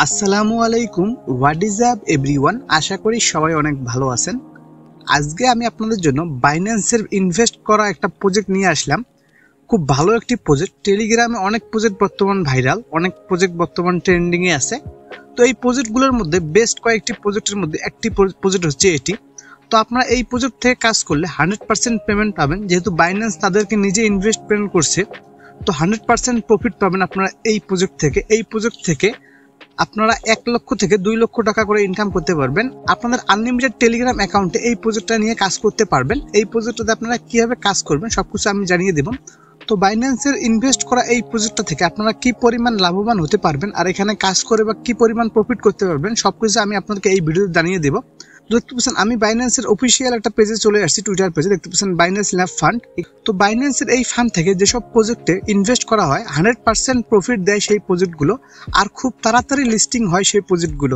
আসসালামু আলাইকুম, what is up everyone. আশা করি সবাই অনেক ভালো আছেন। আজকে আমি আপনাদের জন্য বাইন্যান্সের ইনভেস্ট করা একটা প্রজেক্ট নিয়ে আসলাম। খুব ভালো একটি প্রজেক্ট। টেলিগ্রামে অনেক প্রজেক্ট বর্তমান ভাইরাল, অনেক প্রজেক্ট বর্তমান ট্রেন্ডিংয়ে আছে। তো এই প্রজেক্টগুলোর মধ্যে বেস্ট কয়েকটি প্রজেক্টের মধ্যে একটি প্রজেক্ট হচ্ছে এটি। তো আপনারা এই প্রজেক্ট থেকে কাজ করলে 100% পেমেন্ট পাবেন, যেহেতু বাইন্যান্স তাদেরকে নিজে ইনভেস্টমেন্ট করছে। তো 100% প্রফিট পাবেন আপনারা এই প্রজেক্ট থেকে। এই প্রজেক্ট থেকে আপনারা 1 লক্ষ থেকে 2 লক্ষ টাকা করে ইনকাম করতে পারবেন। আপনাদের আনলিমিটেড টেলিগ্রাম অ্যাকাউন্টে এই প্রজেক্টটা নিয়ে কাজ করতে পারবেন। এই প্রজেক্টটাতে আপনারা কিভাবে কাজ করবেন সবকিছু আমি জানিয়ে দেব। তো বাইন্যান্সের ইনভেস্ট করা এই প্রজেক্টটা থেকে আপনারা কি পরিমাণ লাভবান হতে পারবেন আর এখানে কাজ করে বা কি পরিমাণ প্রফিট করতে পারবেন সবকিছু আমি আপনাদেরকে এই ভিডিওতে জানিয়ে দেব। দেখতে পাচ্ছেন আমি বাইন্যান্সের অফিসিয়াল একটা পেজে চলে আসছি, টুইটার পেজে। দেখতে পাচ্ছেন বাইন্যান্স ল্যাব ফান্ড। তো বাইন্যান্সের এই ফান্ড থেকে যেসব প্রজেক্টে ইনভেস্ট করা হয় 100% প্রফিট দেয় সেই প্রজেক্টগুলো, আর খুব তাড়াতাড়ি লিস্টিং হয় সেই প্রজেক্টগুলো।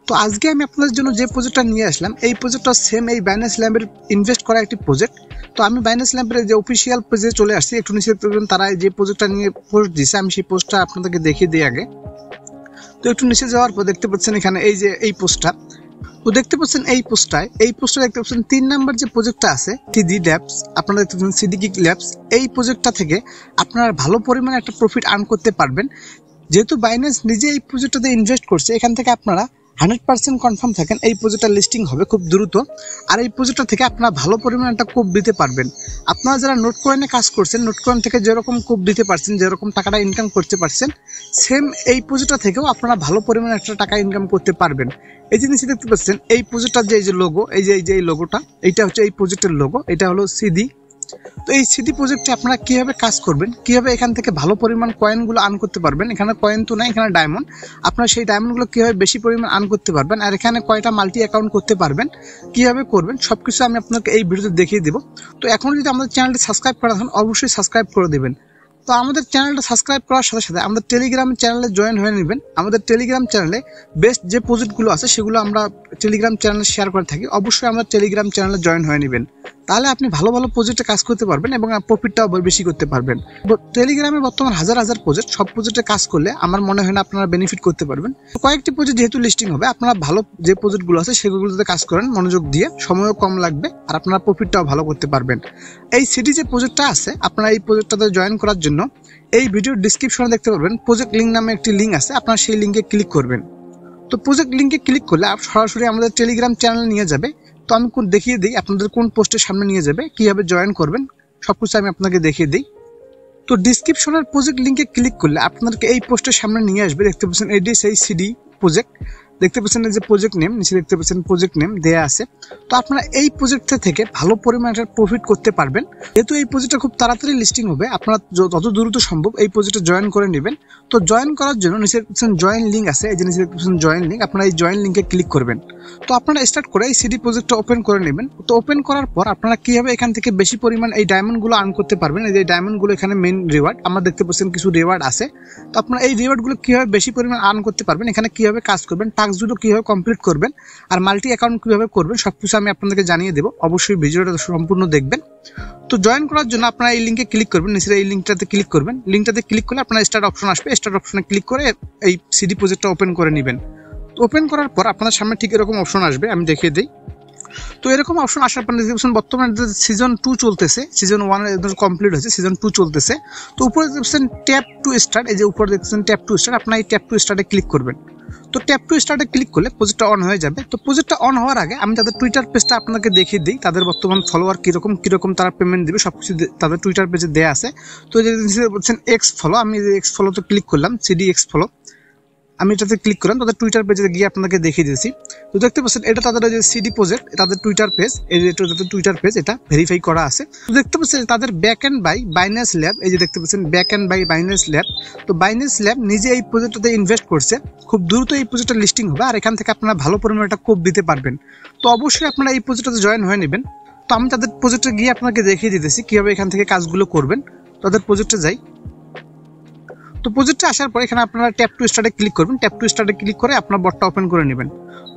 তো আজকে আমি আপনাদের জন্য যে প্রজেক্টটা নিয়ে আসলাম এই প্রজেক্টটা সেম এই বাইন্যান্স ল্যাবের ইনভেস্ট করা একটি প্রজেক্ট। তো আমি বাইন্যান্স ল্যাবের যে অফিসিয়াল পেজে চলে আসছি, একটু নিচে তারা যে প্রজেক্টটা নিয়ে পোস্ট দিয়েছে আমি সেই পোস্টটা আপনাদেরকে দেখিয়ে দিই আগে। তো একটু নিচে যাওয়ার পর দেখতে পাচ্ছেন এখানে এই যে এই পোস্টটা। তো দেখতে পাচ্ছেন এই পোস্টটা দেখতে পাচ্ছেন 3 নাম্বার যে প্রজেক্টটা আছে সিডি ল্যাবস, আপনারা দেখতে পাচ্ছেন সিডি গিগ ল্যাবস। এই প্রজেক্টটা থেকে আপনারা ভালো পরিমাণে একটা প্রফিট আর্ন করতে পারবেন, যেহেতু বাইন্যান্স নিজে এই প্রজেক্টটাতে ইনভেস্ট করছে। এখান থেকে আপনারা 100% কনফার্ম থাকেন এই প্রজেক্টটা লিস্টিং হবে খুব দ্রুত, আর এই প্রজেক্টটা থেকে আপনারা ভালো পরিমাণে একটা কোপ দিতে পারবেন। আপনারা যারা নোট কয়েনে কাজ করছেন, নোট কয়েন থেকে যেরকম কোপ দিতে পারছেন, যেরকম টাকাটা ইনকাম করতে পারছেন, সেম এই প্রজেক্টটা থেকেও আপনারা ভালো পরিমাণে একটা টাকা ইনকাম করতে পারবেন। এই জিনিস দেখতে পাচ্ছেন এই প্রজেক্টটার যে এই যে লোগো, এই যে এই লোগোটা, এইটা হচ্ছে এই প্রজেক্টের লোগো, এটা হলো সিডি। তো এই সিডি প্রজেক্টে আপনারা কিভাবে কাজ করবেন, কিভাবে এখান থেকে ভালো পরিমাণ কয়েনগুলো আর্ন করতে পারবেন। এখানে কয়েন তো নাই, এখানে ডায়মন্ড। আপনারা সেই ডায়মন্ডগুলো কিভাবে বেশি পরিমাণ আর্ন করতে পারবেন, আর এখানে কয়টা মাল্টি অ্যাকাউন্ট করতে পারবেন, কিভাবে করবেন সবকিছু আমি আপনাকে এই ভিডিওতে দেখিয়ে দেব। তো এখন যদি আমাদের চ্যানেলটি সাবস্ক্রাইব করা থাকেন অবশ্যই সাবস্ক্রাইব করে দেবেন। তো আমাদের চ্যানেলটা সাবস্ক্রাইব করার সাথে সাথে আমাদের টেলিগ্রাম চ্যানেলে জয়েন হয়ে নেবেন। আমাদের টেলিগ্রাম চ্যানেলে বেস্ট যে প্রজেক্টগুলো আছে সেগুলো আমরা টেলিগ্রাম চ্যানেলে শেয়ার করে থাকি। অবশ্যই আমাদের টেলিগ্রাম চ্যানেলে জয়েন হয়ে নেবেন, তাহলে আপনি ভালো ভালো প্রজেক্টে কাজ করতে পারবেন এবং প্রফিটটাও বেশি করতে পারবেন। টেলিগ্রামে বর্তমান হাজার হাজার প্রজেক্ট, সব প্রজেক্টে কাজ করলে আমার মনে হয় না আপনারা বেনিফিট করতে পারবেন। কয়েকটি প্রজেক্ট যেহেতু লিস্টিং হবে, আপনারা ভালো যে প্রজেক্টগুলো আছে সেগুলোতে কাজ করেন মনোযোগ দিয়ে, সময়ও কম লাগবে আর আপনারা প্রফিটটাও ভালো করতে পারবেন। এই সিটি যে প্রজেক্টটা আছে, আপনারা এই প্রজেক্টটাতে জয়েন করার জন্য এই ভিডিওর ডিসক্রিপশনে দেখতে পারবেন প্রজেক্ট লিঙ্ক নামে একটি লিঙ্ক আছে, আপনারা সেই লিঙ্কে ক্লিক করবেন। তো প্রজেক্ট লিঙ্কে ক্লিক করলে সরাসরি আমাদের টেলিগ্রাম চ্যানেলে নিয়ে যাবে। তো আমি দেখিয়ে দিই আপনাদের কোন পোস্টের সামনে নিয়ে যাবে, কিভাবে জয়েন করবেন সবকিছু আমি আপনাকে দেখিয়ে দিই। তো ডিসক্রিপশনের প্রজেক্ট লিঙ্কে ক্লিক করলে আপনাদেরকে এই পোস্টের সামনে নিয়ে আসবে। দেখতে পাচ্ছেন এডি সেই সিডি প্রজেক্ট, দেখতে পাচ্ছেন যে প্রজেক্ট নেম, নিচে দেখতে পাচ্ছেন প্রজেক্ট নেম দেয়া আছে। তো আপনারা এই প্রজেক্ট থেকে ভালো পরিমাণে প্রফিট করতে পারবেন, যেহেতু এই প্রজেক্টটা খুব তাড়াতাড়ি লিস্টিং হবে। আপনারা যত দ্রুত সম্ভব এই প্রজেক্টে জয়েন করে নেবেন। তো জয়েন করার জন্য নিচে দেখছেন জয়েন লিঙ্ক আছে, এই যে নিচে দেখছেন জয়েন লিঙ্ক, আপনারা এই জয়েন লিঙ্কে ক্লিক করবেন। তো আপনারা স্টার্ট করে এই সিডি প্রজেক্টটা ওপেন করে নেবেন। তো ওপেন করার পর আপনারা কিভাবে এখান থেকে বেশি পরিমাণ এই ডায়মন্ডগুলো আর্ন করতে পারবেন। এই যে ডায়মন্ডগুলো এখানে মেইন রিওয়ার্ড, আমরা দেখতে পাচ্ছেন কিছু রিওয়ার্ড আছে। তো আপনারা এই রিওয়ার্ডগুলো কিভাবে বেশি পরিমাণ আর্ন করতে পারবেন, এখানে কিভাবে কাজ করবেন, টাস্কগুলো কিভাবে কমপ্লিট করবেন, আর মাল্টি অ্যাকাউন্ট কিভাবে করবেন সবকিছু আমি আপনাদেরকে জানিয়ে দেবো। অবশ্যই ভিডিওটা সম্পূর্ণ দেখবেন। তো জয়েন করার জন্য আপনারা এই লিঙ্কে ক্লিক করবেন, নিচে এই লিঙ্কটাতে ক্লিক করবেন। লিঙ্কটাতে ক্লিক করলে আপনারা স্টার্ট অপশন আসবে, স্টার্ট অপশনে ক্লিক করে এই সিডি প্রজেক্টটা ওপেন করে নেবেন। ওপেন করার পর আপনাদের সামনে ঠিক এরকম অপশন আসবে, আমি দেখিয়ে দিই। তো এরকম অপশন আসার পর দেখছেন বর্তমানে সিজন 2 চলতেছে, সিজন 1 কমপ্লিট হয়েছে, সিজন 2 চলতেছে। তো উপরে দেখছেন ট্যাপ টু স্টার্ট, এই যে উপরে দেখছেন ট্যাপ টু স্টার্ট, আপনারা এই ট্যাপ টু স্টার্টে ক্লিক করবেন। তো ট্যাপ টু স্টার্টে ক্লিক করলে প্রজেক্টটা অন হয়ে যাবে। তো প্রজেক্টটা অন হওয়ার আগে আমি তাদের টুইটার পেজটা আপনাকে দেখিয়ে দিই, তাদের বর্তমান ফলোয়ার কিরকম তারা পেমেন্ট দিবে সবকিছু তাদের টুইটার পেজে দেওয়া আছে। তো যে বলছেন এক্স ফলো, আমি এক্স ফলোতে ক্লিক করলাম, সিডি এক্স ফলো, আমি এটাতে ক্লিক করলাম, তাদের টুইটার পেজে গিয়ে আপনাকে দেখিয়ে দিয়েছি। তো দেখতে পাচ্ছেন এটা তাদের যে সিডি প্রজেক্ট, তাদের টুইটার পেজ, এই যে টুইটার পেজ এটা ভেরিফাই করা আছে। তো দেখতে পাচ্ছেন তাদের back end by Binance lab, এই যে দেখতে পাচ্ছেন back end by Binance lab. তো বাইন্যান্স ল্যাব নিজে এই প্রজেক্টটাতে ইনভেস্ট করছে, খুব দ্রুত এই প্রজেক্টটা লিস্টিং হবে আর এখান থেকে আপনারা ভালো পরিমাণে একটা কোপ দিতে পারবেন। তো অবশ্যই আপনারা এই প্রজেক্টটাতে জয়েন হয়ে নেবেন। তো আমি তাদের প্রজেক্টে গিয়ে আপনাকে দেখিয়ে দিতেছি কিভাবে এখান থেকে কাজগুলো করবেন। তাদের প্রজেক্টে যাই। তো প্রজেক্টে আসার পর এখানে আপনারা ট্যাপ টু স্টার্টে ক্লিক করবেন, ট্যাপ টু স্টার্টে ক্লিক করে আপনার বটটা ওপেন করে নেবেন।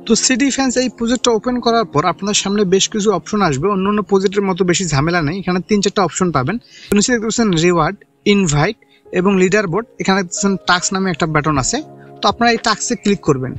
তো সিডি ফ্যান্স এই প্রজেক্টটা ওপেন করার পর আপনার সামনে বেশ কিছু অপশন আসবে, অন্যান্য প্রজেক্টের মতো বেশি ঝামেলা নেই। এখানে 3-4টা অপশন পাবেন, নিচে দেখতে পাচ্ছেন রিওয়ার্ড, ইনভাইট এবং লিডার বোর্ড। এখানে টাস্ক নামে একটা বাটন আছে। তো তো আপনারা এই টাস্কে ক্লিক করবেন।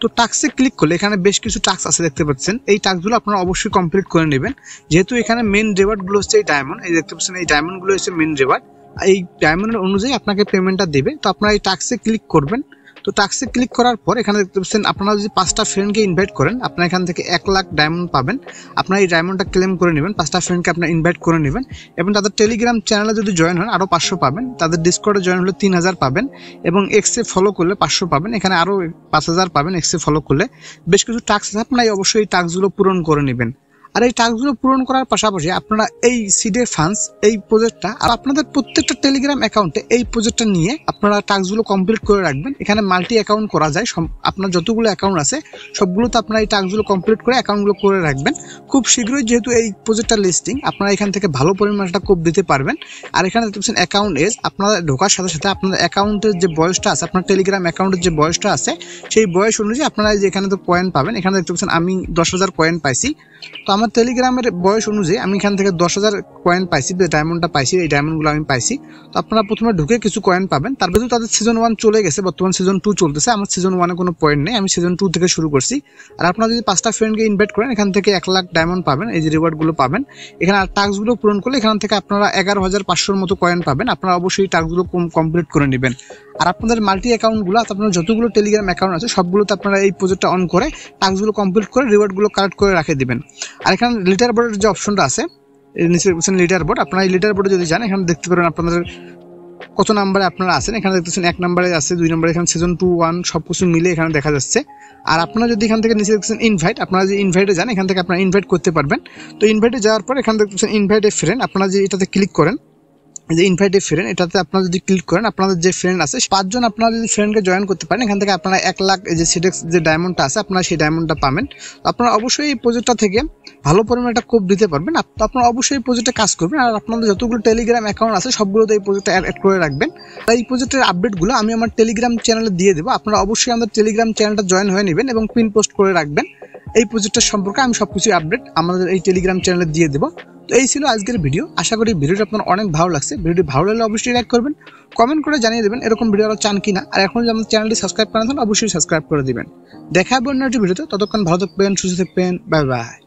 তো টাস্কে ক্লিক করলে এখানে বেশ কিছু টাস্ক আছে দেখতে পাচ্ছেন, এই টাস্কগুলো আপনারা অবশ্যই কমপ্লিট করে নেবেন। যেহেতু এখানে মেন রিওয়ার্ডগুলো হচ্ছে এই ডায়মন্ড, এই দেখতে পাচ্ছেন এই ডায়মন্ডগুলো হচ্ছে মেন রিওয়ার্ড, এই ডায়মন্ডের অনুযায়ী আপনাকে পেমেন্টটা দেবে। তো আপনারা এই টাস্কে ক্লিক করবেন। তো টাস্কে ক্লিক করার পর এখানে দেখতে পাচ্ছেন আপনারা যদি 5টা ফ্রেন্ডকে ইনভাইট করেন আপনারা এখান থেকে 1 লাখ ডায়মন্ড পাবেন। আপনারা এই ডায়মন্ডটা ক্লেম করে নেবেন, 5টা ফ্রেন্ডকে আপনারা ইনভাইট করে নেবেন এবং তাদের টেলিগ্রাম চ্যানেলে যদি জয়েন হন আরও 500 পাবেন, তাদের ডিসকর্ডে জয়েন হলে 3000 পাবেন এবং এক্সে ফলো করলে 500 পাবেন, এখানে আরও 5000 পাবেন এক্সে ফলো করলে। বেশ কিছু টাস্ক আছে, আপনারা অবশ্যই এই টাস্কগুলো পূরণ করে নেবেন। আর এই টাস্কগুলো পূরণ করার পাশাপাশি আপনারা এই সিডে ফান্ডস এই প্রজেক্টটা আর আপনাদের প্রত্যেকটা টেলিগ্রাম অ্যাকাউন্টে এই প্রজেক্টটা নিয়ে আপনারা টাস্কগুলো কমপ্লিট করে রাখবেন। এখানে মাল্টি অ্যাকাউন্ট করা যায়, আপনার যতগুলো অ্যাকাউন্ট আছে সবগুলোতে আপনারা এই টাস্কগুলো কমপ্লিট করে অ্যাকাউন্টগুলো করে রাখবেন। খুব শীঘ্রই যেহেতু এই প্রজেক্টটা লিস্টিং, আপনারা এখান থেকে ভালো পরিমাণে একটা কোপ দিতে পারবেন। আর এখানে দেখতে পাচ্ছেন অ্যাকাউন্ট এজ, আপনারা ঢোকার সাথে সাথে আপনাদের অ্যাকাউন্টের যে বয়সটা আছে, আপনার টেলিগ্রাম অ্যাকাউন্টের যে বয়সটা আছে সেই বয়স অনুযায়ী আপনারা যে এখানে তো কয়েন পাবেন। এখানে দেখতে পাচ্ছেন আমি 10,000 কয়েন পাইছি। তো আমার টেলিগ্রামের বয়স অনুযায়ী আমি এখান থেকে 10,000 কয়েন পাইছি, যে ডায়মন্ডটা পাইছি এই ডায়মন্ডগুলো আমি পাইছি। তো আপনারা প্রথমে ঢুকে কিছু কয়েন পাবেন, তারপরে তাদের সিজন 1 চলে গেছে, বর্তমান সিজন 2 চলতেছে। আমার সিজন 1-এ কোনো পয়েন্ট নেই, আমি সিজন 2 থেকে শুরু করছি। আর আপনারা যদি 5টা ফ্রেন্ডকে ইনভাইট করেন এখান থেকে 1 লাখ ডায়মন্ড পাবেন, এই যে রিওয়ার্ডগুলো পাবেন। এখানে আর টাস্কগুলো পূরণ করলে এখান থেকে আপনারা 11,500-র মতো কয়েন পাবেন। আপনারা অবশ্যই টাস্কগুলো কমপ্লিট করে নেবেন। আর আপনাদের মাল্টি অ্যাকাউন্টগুলো, আপনার যতগুলো টেলিগ্রাম অ্যাকাউন্ট আছে সবগুলোতে আপনারা এই প্রজেক্টটা অন করে টাস্কগুলো কমপ্লিট করে রিওয়ার্ডগুলো কালেক্ট করে রেখে দিবেন। আর এখানে লিডার বোর্ডের যে অপশনটা আছে, নিচে লিডার বোর্ড, আপনারা এই লিডার বোর্ডে যদি যান এখানে দেখতে পারেন আপনাদের কত নাম্বারে আপনারা আছেন। এখানে দেখতেছেন 1 নম্বরে আছে, 2 নম্বরে, এখানে সিজন 2, 1 সবকিছু মিলে এখানে দেখা যাচ্ছে। আর আপনারা যদি এখান থেকে নিচে দেখতেছেন ইনভাইট, আপনারা যদি ইনভাইটে যান এখান থেকে আপনারা ইনভাইট করতে পারবেন। তো ইনভাইটে যাওয়ার পর এখানে দেখতেছেন ইনভাইট এ ফ্রেন্ড, আপনারা যে এটাতে ক্লিক করেন, যে ইনভাইট এ ফ্রেন্ড, এটাতে আপনারা যদি ক্লিক করেন আপনাদের যে ফ্রেন্ড আছে 5 জন আপনারা যদি ফ্রেন্ডকে জয়েন করতে পারেন এখান থেকে আপনারা 1 লাখ যে সিডেক্স যে ডায়মন্ডটা আছে আপনারা সেই ডায়মন্ডটা পাবেন। তো আপনারা অবশ্যই এই প্রজেক্টটা থেকে ভালো পরিমাণে একটা কোপ দিতে পারবেন। আপনারা অবশ্যই এই প্রজেক্টে কাজ করবেন। আর আপনাদের যতগুলো টেলিগ্রাম অ্যাকাউন্ট আছে সবগুলোতে এই প্রজেক্টটা অ্যাড করে রাখবেন। আর এই প্রজেক্টের আপডেটগুলো আমি আমার টেলিগ্রাম চ্যানেলে দিয়ে দেবো, আপনারা অবশ্যই আমাদের টেলিগ্রাম চ্যানেলটা জয়েন হয়ে নেবেন এবং পিন পোস্ট করে রাখবেন। এই প্রজেক্টের সম্পর্কে আমি সবকিছু আপডেট আমাদের এই টেলিগ্রাম চ্যানেলে দিয়ে দেবো। তো এই ছিল আজকের ভিডিও, আশা করি ভিডিওটা আপনার অনেক ভালো লাগছে। ভিডিওটি ভালো লাগলে অবশ্যই লাইক করবেন, কমেন্ট করে জানিয়ে দেবেন এরকম ভিডিও আরও চান কিনা। আর এখন যদি আমাদের চ্যানেলটি সাবস্ক্রাইব করেন তাহলে অবশ্যই সাবস্ক্রাইব করে দিবেন। দেখা হবে অন্য একটি ভিডিওতে, ততক্ষণ ভালো থাকবেন, সুস্থ থাকবেন, বাই বাই।